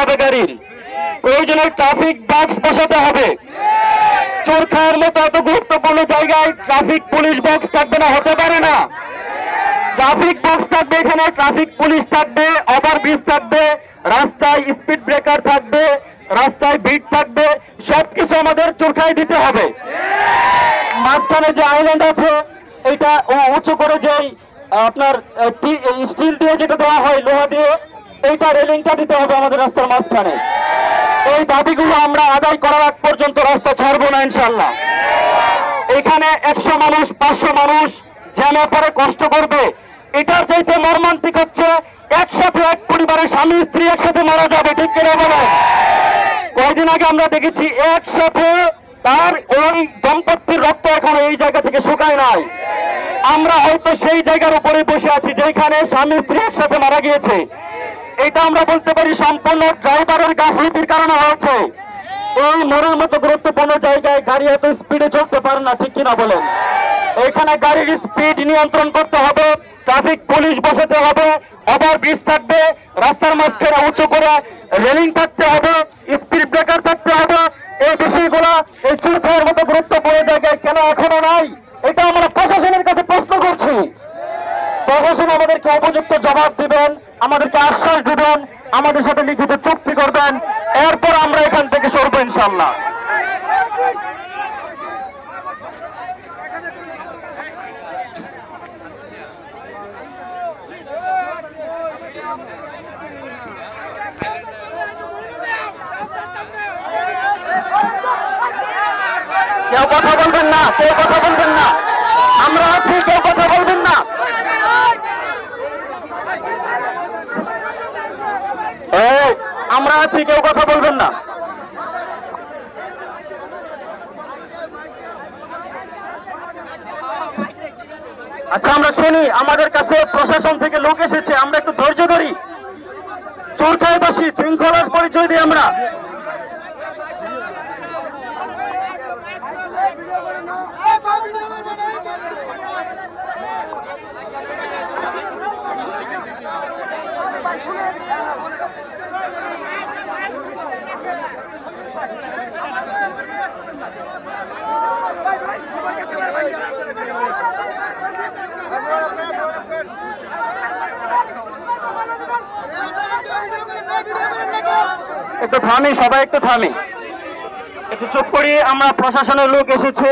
হবে গাড়ির, প্রয়োজনে ট্রাফিক বক্স বসাতে হবে। চোরখায়ের মতো এত গুরুত্বপূর্ণ জায়গায় ট্রাফিক পুলিশ বক্স থাকবে না, হতে পারে না। ট্রাফিক বক্স থাকবে, এখানে ট্রাফিক পুলিশ থাকবে, ওভারব্রিজ থাকবে, রাস্তায় স্পিড ব্রেকার থাকবে, রাস্তায় ভিড় থাকবে, সবকিছু আমাদের চোরখায় দিতে হবে। মাঝখানে যে আইল্যান্ড আছে এটা উঁচু করে যেই আপনার স্টিল দিয়ে যেটা দেওয়া হয়, লোহা দিয়ে, এইটা রেলিংটা দিতে হবে আমাদের রাস্তার মাঝখানে। এই দাবিগুলো আমরা আদায় করার আগ পর্যন্ত রাস্তা ছাড়বো না ইনশাল্লাহ। এখানে 100 মানুষ 500 মানুষ জ্যামে পরে কষ্ট করবে, এটার চাইতে মর্মান্তিক হচ্ছে একসাথে এক পরিবারের স্বামী স্ত্রী একসাথে মারা যাবে, ঠিক কিনা বলে? কয়েকদিন আগে আমরা দেখেছি একসাথে তার ওই দম্পতির রক্ত এখন এই জায়গা থেকে শুকায় নাই। আমরা হয়তো সেই জায়গার উপরে বসে আছি যেখানে স্বামী স্ত্রী একসাথে মারা গিয়েছে। এটা আমরা বলতে পারি সম্পূর্ণ ড্রাইভারের গাফিলতির কারণে হয়েছে। এই মোড়ের মতো গুরুত্বপূর্ণ জায়গায় গাড়ি এত স্পিডে চলতে পারে না, ঠিক কিনা বলেন? এখানে গাড়ির স্পিড নিয়ন্ত্রণ করতে হবে, ট্রাফিক পুলিশ বসাতে হবে, ওভারব্রিজ থাকবে, রাস্তার মাঝখানে উঁচু করে রেলিং থাকতে হবে, স্পিড ব্রেকার থাকতে হবে। এই বিষয়গুলো এই চোরখায়ের মতো গুরুত্বপূর্ণ জায়গায় কেন এখনো নাই, এটা আমরা প্রশাসনের কাছে প্রশ্ন করছি। প্রশাসন আমাদেরকে উপযুক্ত জবাব দিবেন, আমাদেরকে আশ্বাস দিবেন, আমাদের সাথে লিখিত চুক্তি করবেন, এরপর আমরা এখান থেকে সরবো ইনশাল্লাহ। কেউ কথা বলবেন না, কেউ কথা বলবেন না, আমরা আছি, কেউ কথা বলবেন না। আমরা আছি, কেউ কথা বলবেন না। আচ্ছা আমরা শুনি, আমাদের কাছে প্রশাসন থেকে লোক এসেছে, আমরা একটু ধৈর্য ধরি। চোরখাইবাসী শৃঙ্খলার পরিচয় দিই আমরা। একটু থামি, সবাই একটু থামি, একটু চুপ করি। আমরা প্রশাসনের লোক এসেছে,